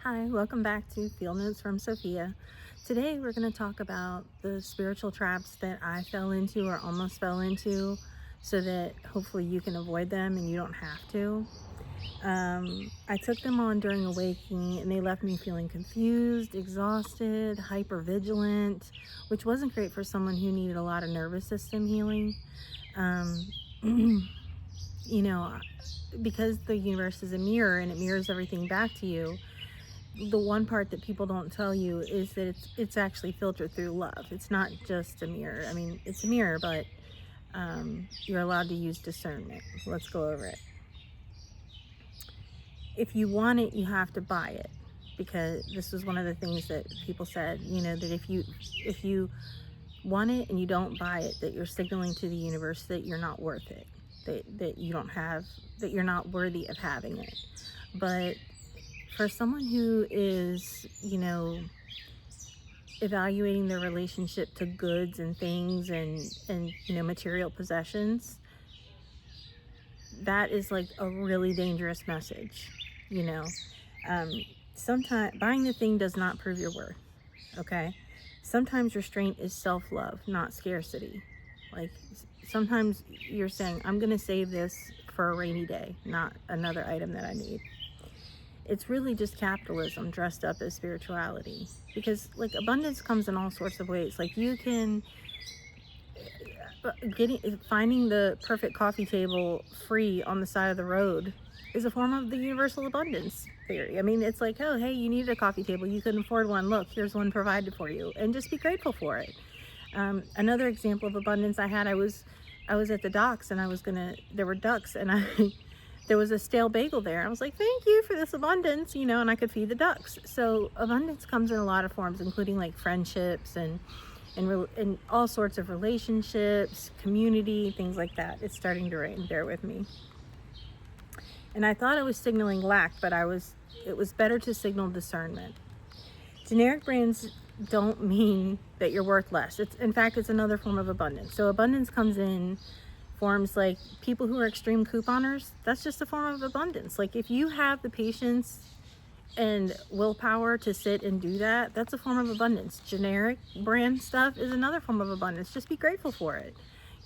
Hi, welcome back to Field Notes from Sophia. Today we're going to talk about the spiritual traps that I fell into or almost fell into so that hopefully you can avoid them and you don't have to. I took them on during awakening and they left me feeling confused, exhausted, hypervigilant, which wasn't great for someone who needed a lot of nervous system healing. Um, you know, because the universe is a mirror and it mirrors everything back to you. The one part that people don't tell you is that it's actually filtered through love. It's not just a mirror. I mean, it's a mirror, but you're allowed to use discernment. Let's go over it. If you want it, you have to buy it, because this was one of the things that people said. That if you want it and you don't buy it, that you're signaling to the universe that you're not worth it, that you don't have, that you're not worthy of having it. But for someone who is, evaluating their relationship to goods and things and material possessions, that is like a really dangerous message. you know um Sometimes buying the thing does not prove your worth. Okay, sometimes restraint is self-love, not scarcity. Like, sometimes you're saying, I'm gonna save this for a rainy day, not another item that I need. It's really just capitalism dressed up as spirituality, because like abundance comes in all sorts of ways. Like, you can finding the perfect coffee table free on the side of the road is a form of the universal abundance theory. I mean, it's like, oh, hey, you needed a coffee table, you couldn't afford one, look, here's one provided for you, and just be grateful for it. Another example of abundance I was at the docks, and there were ducks, and there was a stale bagel there. I was like, thank you for this abundance, and I could feed the ducks. So abundance comes in a lot of forms, including like friendships and all sorts of relationships, community, things like that. It's starting to rain, bear with me. And I thought I was signaling lack, but it was better to signal discernment. Generic brands don't mean that you're worth less. In fact, it's another form of abundance. So abundance comes in forms like people who are extreme couponers. That's just a form of abundance. Like, if you have the patience and willpower to sit and do that, that's a form of abundance. Generic brand stuff is another form of abundance. Just be grateful for it.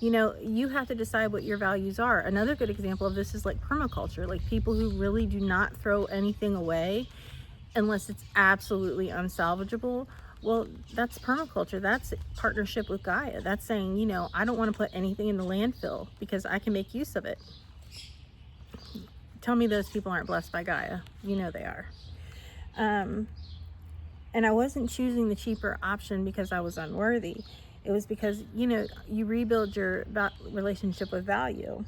You have to decide what your values are. Another good example of this is like permaculture, like people who really do not throw anything away unless it's absolutely unsalvageable. Well, that's permaculture. That's partnership with Gaia. That's saying, I don't want to put anything in the landfill because I can make use of it. Tell me those people aren't blessed by Gaia. They are. And I wasn't choosing the cheaper option because I was unworthy. It was because, you rebuild your relationship with value.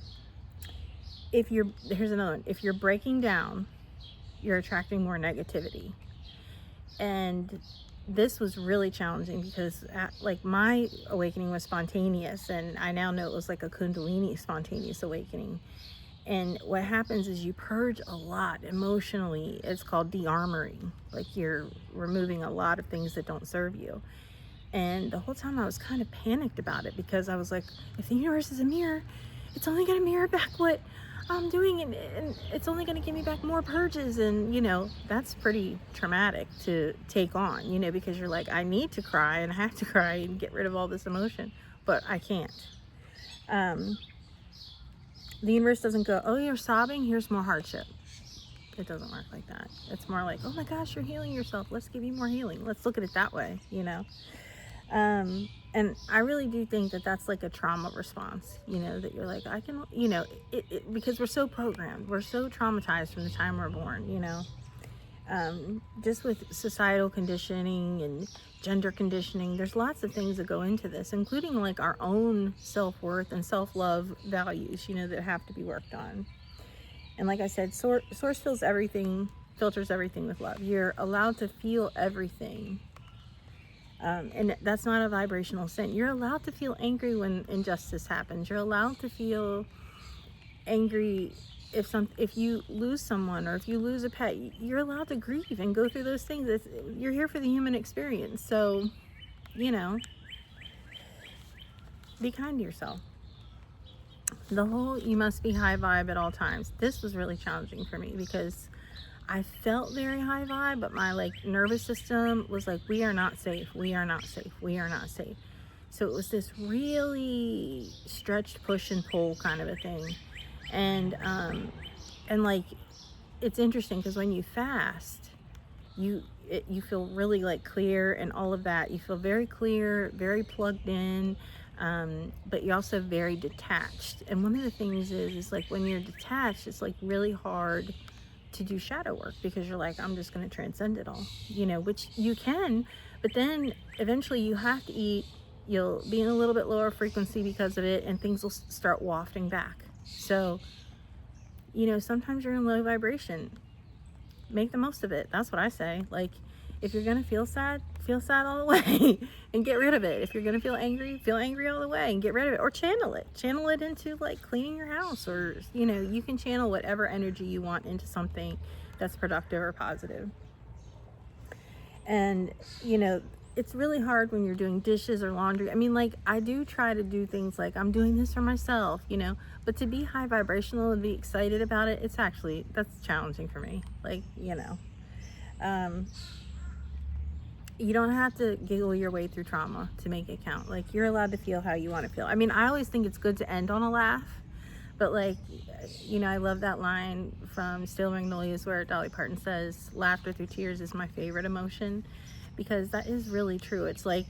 Here's another one. If you're breaking down, you're attracting more negativity. And this was really challenging because my awakening was spontaneous, and I now know it was like a Kundalini spontaneous awakening. And what happens is you purge a lot emotionally. It's called de-armoring. Like, you're removing a lot of things that don't serve you. And the whole time I was kind of panicked about it, because I was like, if the universe is a mirror, it's only going to mirror back what I'm doing, and it's only going to give me back more purges. And that's pretty traumatic to take on, because you're like, I need to cry and I have to cry and get rid of all this emotion, but I can't. The universe doesn't go, oh, you're sobbing, here's more hardship. It doesn't work like that. It's more like, oh my gosh, you're healing yourself, let's give you more healing. Let's look at it that way. And I really do think that that's like a trauma response, that you're like, I can, because we're so programmed, we're so traumatized from the time we're born, just with societal conditioning and gender conditioning. There's lots of things that go into this, including like our own self-worth and self-love values, that have to be worked on. And like I said, source filters everything with love. You're allowed to feel everything. And that's not a vibrational sin. You're allowed to feel angry when injustice happens. You're allowed to feel angry if you lose someone, or if you lose a pet. You're allowed to grieve and go through those things. You're here for the human experience. So, be kind to yourself. The whole you must be high vibe at all times. This was really challenging for me because I felt very high vibe, but my like nervous system was like, we are not safe, we are not safe, we are not safe. So it was this really stretched push and pull kind of a thing. And like, it's interesting because when you fast, you feel really like clear and all of that. You feel very clear, very plugged in, but you're also very detached. And one of the things is like when you're detached, it's like really hard to do shadow work because you're like, I'm just going to transcend it all, you know, which you can, but then eventually you have to eat. You'll be in a little bit lower frequency because of it, and things will start wafting back. So, you know, sometimes you're in low vibration. Make the most of it. That's what I say. Like, if you're gonna feel sad all the way and get rid of it. If you're gonna feel angry all the way and get rid of it, or channel it into like cleaning your house, or, you know, you can channel whatever energy you want into something that's productive or positive. And, you know, it's really hard when you're doing dishes or laundry. I mean, like, I do try to do things like I'm doing this for myself, you know, but to be high vibrational and be excited about it, that's challenging for me. Like, you know, you don't have to giggle your way through trauma to make it count. Like, you're allowed to feel how you want to feel. I mean, I always think it's good to end on a laugh, but like, you know, I love that line from Steel Magnolias where Dolly Parton says, laughter through tears is my favorite emotion, because that is really true. It's like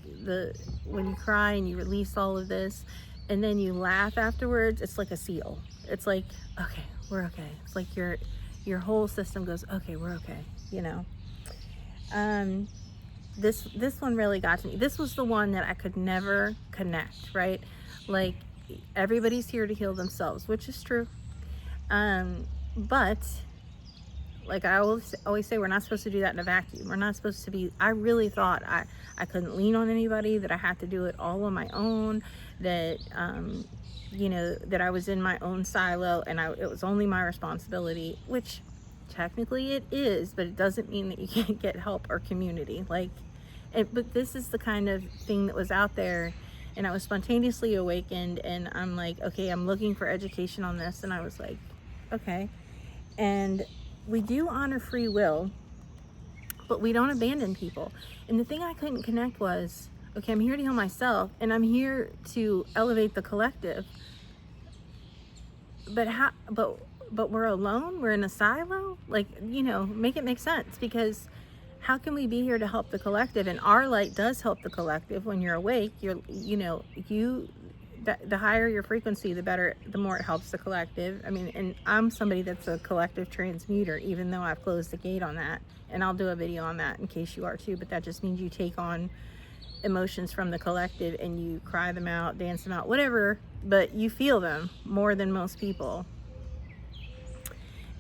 when you cry and you release all of this and then you laugh afterwards, it's like a seal. It's like, okay, we're okay. It's like your whole system goes, okay, we're okay, you know. This one really got to me. This was the one that I could never connect, right? Like, everybody's here to heal themselves, which is true. But like I always say, we're not supposed to do that in a vacuum. We're not supposed to be, I really thought I couldn't lean on anybody, that I had to do it all on my own, that, you know, that I was in my own silo and it was only my responsibility, which technically it is, but it doesn't mean that you can't get help or community. Like, but this is the kind of thing that was out there, and I was spontaneously awakened, and I'm like, okay, I'm looking for education on this. And I was like, okay. And we do honor free will, but we don't abandon people. And the thing I couldn't connect was, okay, I'm here to heal myself and I'm here to elevate the collective. But but we're alone, we're in a silo. Like, you know, make it make sense, because how can we be here to help the collective? And our light does help the collective. When you're awake, the higher your frequency, the more it helps the collective. I mean, and I'm somebody that's a collective transmuter, even though I've closed the gate on that. And I'll do a video on that in case you are too, but that just means you take on emotions from the collective and you cry them out, dance them out, whatever, but you feel them more than most people.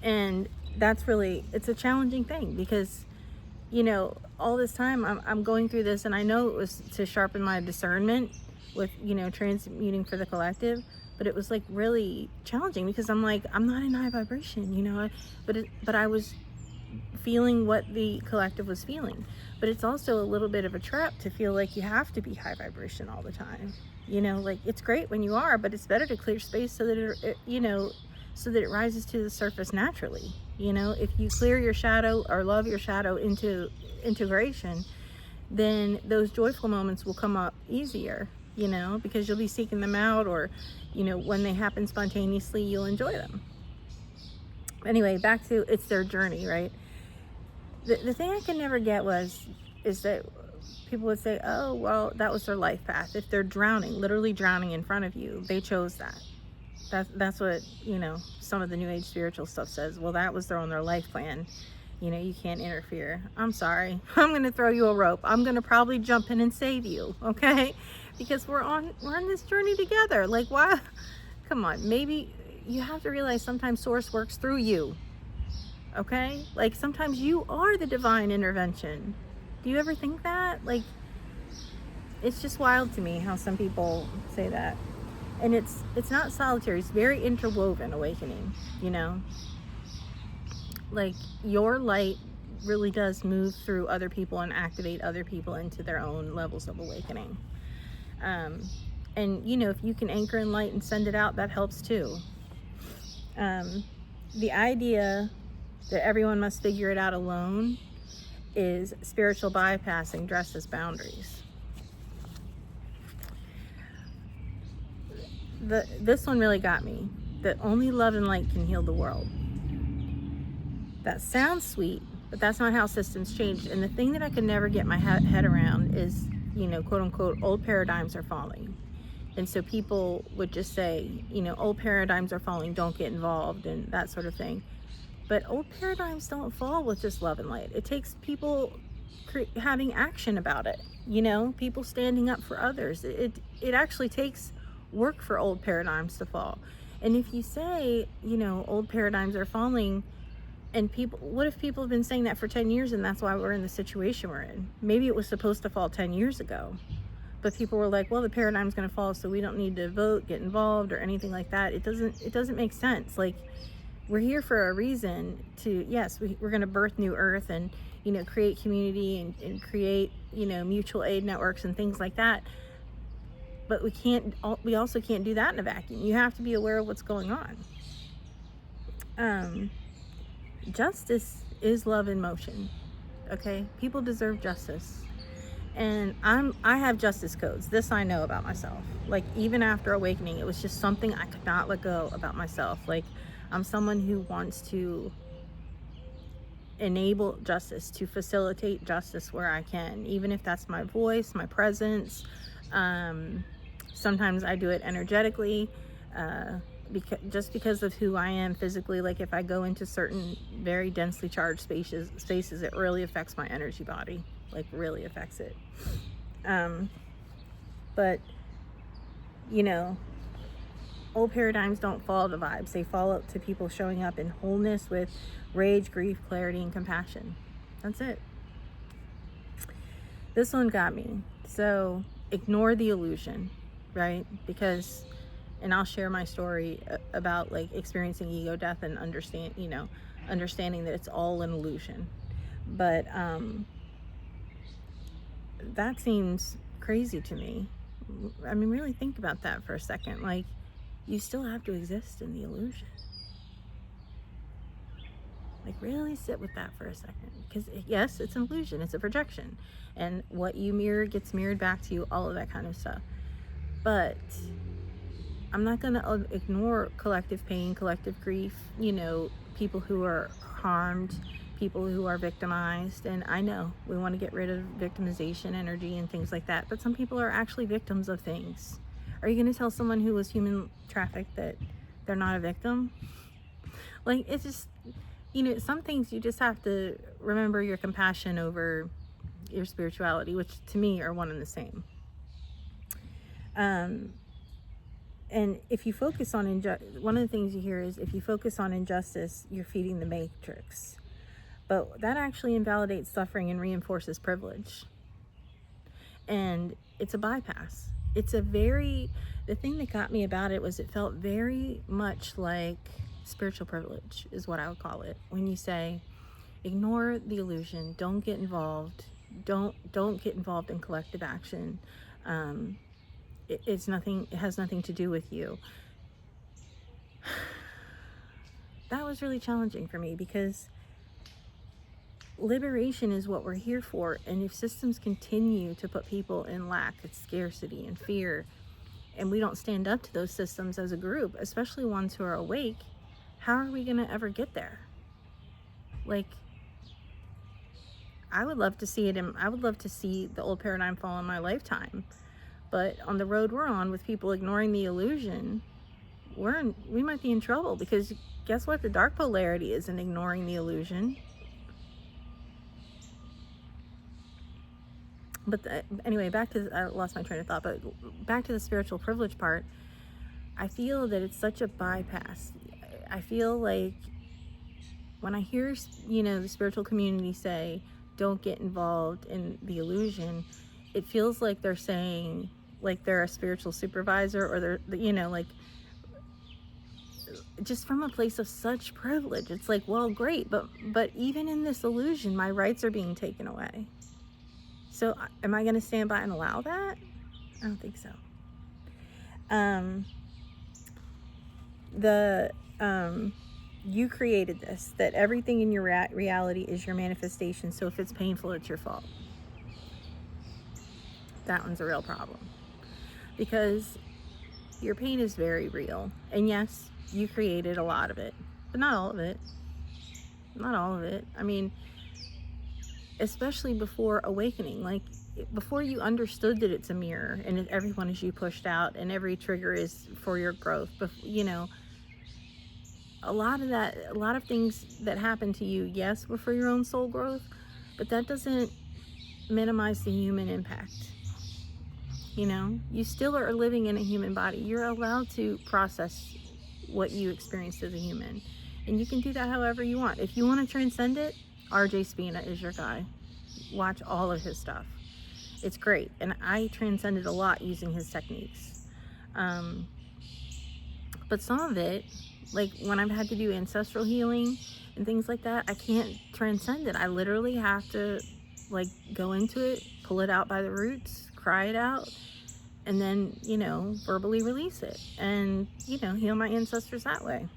And that's really, it's a challenging thing, because, you know, all this time I'm going through this, and I know it was to sharpen my discernment with, you know, transmuting for the collective, but it was like really challenging, because I'm like, I'm not in high vibration, you know, but I was feeling what the collective was feeling. But it's also a little bit of a trap to feel like you have to be high vibration all the time, you know. Like, it's great when you are, but it's better to clear space so that it you know, so that it rises to the surface naturally. You know, if you clear your shadow or love your shadow into integration, then those joyful moments will come up easier, you know, because you'll be seeking them out, or, you know, when they happen spontaneously, you'll enjoy them. Anyway, back to, it's their journey, right? The thing I could never get is that people would say, oh, well, that was their life path. If they're drowning, literally drowning in front of you, they chose that. That's what, you know, some of the New Age spiritual stuff says. Well, that was on their life plan. You know, you can't interfere. I'm sorry. I'm going to throw you a rope. I'm going to probably jump in and save you, okay? Because we're on this journey together. Like, why? Come on. Maybe you have to realize sometimes source works through you, okay? Like, sometimes you are the divine intervention. Do you ever think that? Like, it's just wild to me how some people say that. And it's not solitary. It's very interwoven awakening, you know? Like, your light really does move through other people and activate other people into their own levels of awakening. And, you know, if you can anchor in light and send it out, that helps too. The idea that everyone must figure it out alone is spiritual bypassing dressed as boundaries. This one really got me. That only love and light can heal the world. That sounds sweet, but that's not how systems change. And the thing that I could never get my head around is, quote unquote, old paradigms are falling. And so people would just say, old paradigms are falling, don't get involved, and that sort of thing. But old paradigms don't fall with just love and light. It takes people having action about it, people standing up for others. It actually takes work for old paradigms to fall. And if you say, old paradigms are falling, and what if people have been saying that for 10 years and that's why we're in the situation we're in? Maybe it was supposed to fall 10 years ago, but people were like, well, the paradigm's going to fall, so we don't need to vote, get involved, or anything like that. It doesn't make sense. Like, we're here for a reason to, yes, we're going to birth new earth and, create community and create, mutual aid networks and things like that. But we also can't do that in a vacuum. You have to be aware of what's going on. Justice is love in motion. Okay? People deserve justice. And I have justice codes. This I know about myself. Like, even after awakening, it was just something I could not let go about myself. Like, I'm someone who wants to enable justice, to facilitate justice where I can, even if that's my voice, my presence. Sometimes I do it energetically, because of who I am physically. Like, if I go into certain very densely charged spaces, it really affects my energy body. Like, really affects it. But old paradigms don't fall to vibes. They fall to people showing up in wholeness with rage, grief, clarity, and compassion. That's it. This one got me. So ignore the illusion, right? Because, and I'll share my story about like experiencing ego death and understanding that it's all an illusion. But that seems crazy to me. I mean, really think about that for a second. Like, you still have to exist in the illusion. Like, really sit with that for a second. Because yes, it's an illusion, it's a projection. And what you mirror gets mirrored back to you, all of that kind of stuff. But I'm not going to ignore collective pain, collective grief, people who are harmed, people who are victimized. And I know we want to get rid of victimization energy and things like that, but some people are actually victims of things. Are you going to tell someone who was human trafficked that they're not a victim? Like, it's just, some things you just have to remember your compassion over your spirituality, which to me are one and the same. And if you focus on one of the things you hear is, if you focus on injustice, you're feeding the matrix. But that actually invalidates suffering and reinforces privilege. And it's a bypass. The thing that got me about it was it felt very much like spiritual privilege, is what I would call it. When you say, ignore the illusion, don't get involved, don't get involved in collective action. It has nothing to do with you. That was really challenging for me, because liberation is what we're here for. And if systems continue to put people in lack and scarcity and fear, and we don't stand up to those systems as a group, especially ones who are awake, how are we going to ever get there? Like, I would love to see it, I would love to see the old paradigm fall in my lifetime. But on the road we're on, with people ignoring the illusion, we might be in trouble, because guess what? The dark polarity isn't ignoring the illusion. But anyway, I lost my train of thought, but back to the spiritual privilege part. I feel that it's such a bypass. I feel like when I hear, the spiritual community say, don't get involved in the illusion, it feels like they're saying, like they're a spiritual supervisor, or they're, like, just from a place of such privilege. It's like, well, great, but even in this illusion, my rights are being taken away. So am I going to stand by and allow that? I don't think so. You created this, that everything in your reality is your manifestation. So if it's painful, it's your fault. That one's a real problem, because your pain is very real. And yes, you created a lot of it, but not all of it. Not all of it. I mean, especially before awakening, like before you understood that it's a mirror and everyone is you pushed out and every trigger is for your growth. But you know, a lot of things that happen to you, yes, were for your own soul growth, but that doesn't minimize the human impact. You know, you still are living in a human body. You're allowed to process what you experienced as a human, and you can do that however you want. If you want to transcend it, RJ Spina is your guy. Watch all of his stuff. It's great, and I transcended a lot using his techniques. But some of it, like when I've had to do ancestral healing and things like that, I can't transcend it. I literally have to like go into it, pull it out by the roots, cry it out, and then, you know, verbally release it and, you know, heal my ancestors that way.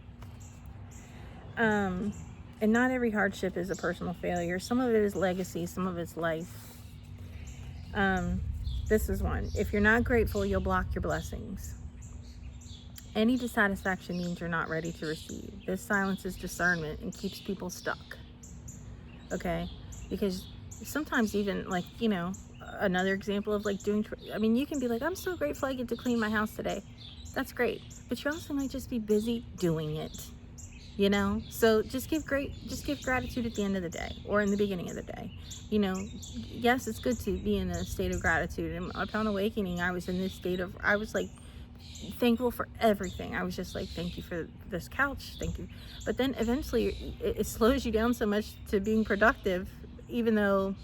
And not every hardship is a personal failure. Some of it is legacy, some of it's life. This is one. If you're not grateful, you'll block your blessings. Any dissatisfaction means you're not ready to receive. This silences discernment and keeps people stuck. Okay? Because sometimes even like, you know, another example of like doing, I mean, you can be like, I'm so grateful I get to clean my house today. That's great. But you also might just be busy doing it, you know? So just give gratitude at the end of the day or in the beginning of the day. You know, yes, it's good to be in a state of gratitude. And upon awakening, I was in this state of, I was like thankful for everything. I was just like, thank you for this couch, thank you. But then eventually it slows you down so much to being productive, even though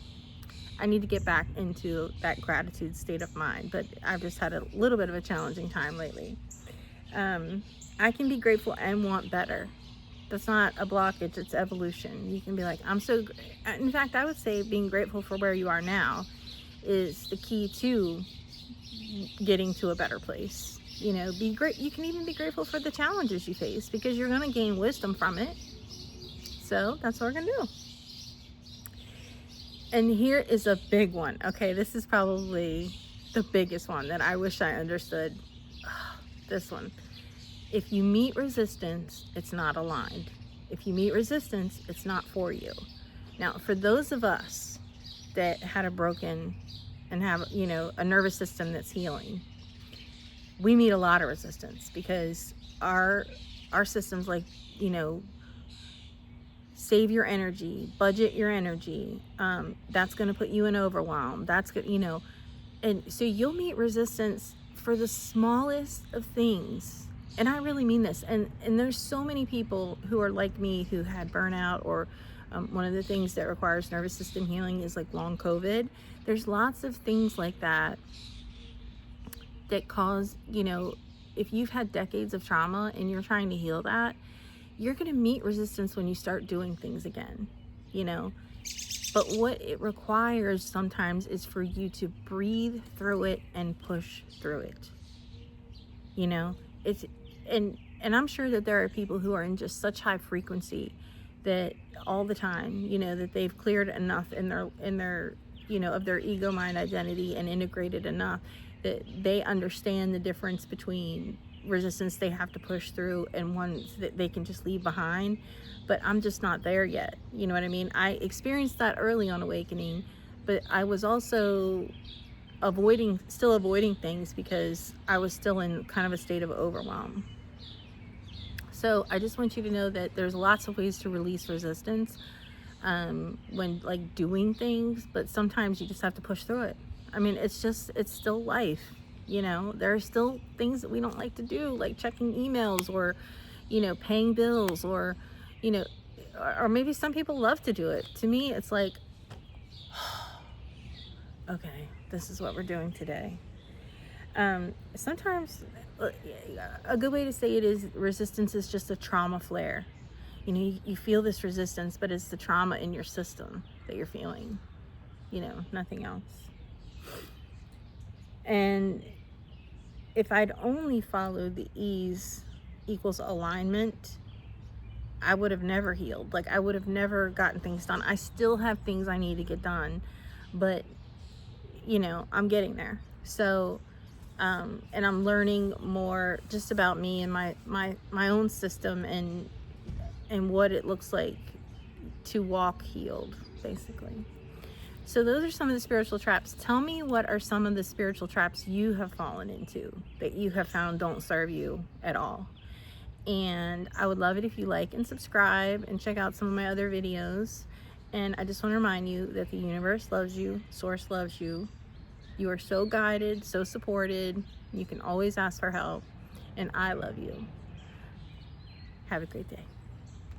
I need to get back into that gratitude state of mind. But I've just had a little bit of a challenging time lately. I can be grateful and want better. That's not a blockage, it's evolution. You can be like, in fact, I would say being grateful for where you are now is the key to getting to a better place. You know, be great. You can even be grateful for the challenges you face, because you're going to gain wisdom from it. So that's what we're going to do. And here is a big one. Okay, this is probably the biggest one that I wish I understood. This one. If you meet resistance, it's not aligned. If you meet resistance, it's not for you. Now, for those of us that had a broken and have, you know, a nervous system that's healing, we meet a lot of resistance because our systems, like, you know, save your energy, budget your energy. That's going to put you in overwhelm. That's good, you know, and so you'll meet resistance for the smallest of things. And I really mean this. And there's so many people who are like me who had burnout, or one of the things that requires nervous system healing is like long COVID. There's lots of things like that cause, you know, if you've had decades of trauma and you're trying to heal that, you're going to meet resistance when you start doing things again, you know. But what it requires sometimes is for you to breathe through it and push through it. You know, it's, and I'm sure that there are people who are in just such high frequency that all the time, you know, that they've cleared enough in their, you know, of their ego, mind, identity, and integrated enough that they understand the difference between resistance they have to push through and ones that they can just leave behind. But I'm just not there yet. You know what I mean? I experienced that early on awakening, but I was also still avoiding things because I was still in kind of a state of overwhelm. So I just want you to know that there's lots of ways to release resistance when like doing things, but sometimes you just have to push through it. I mean, it's still life. You know, there are still things that we don't like to do, like checking emails or, you know, paying bills, or, you know, or maybe some people love to do it. To me, it's like, okay, this is what we're doing today. Sometimes a good way to say it is resistance is just a trauma flare. You know, you feel this resistance, but it's the trauma in your system that you're feeling, you know, nothing else. And if I'd only followed the ease equals alignment, I would have never healed. Like, I would have never gotten things done. I still have things I need to get done, but you know, I'm getting there. So, and I'm learning more just about me and my own system, and what it looks like to walk healed, basically. So those are some of the spiritual traps. Tell me, what are some of the spiritual traps you have fallen into that you have found don't serve you at all? And I would love it if you like and subscribe and check out some of my other videos. And I just want to remind you that the universe loves you, source loves you. You are so guided, so supported. You can always ask for help. And I love you. Have a great day.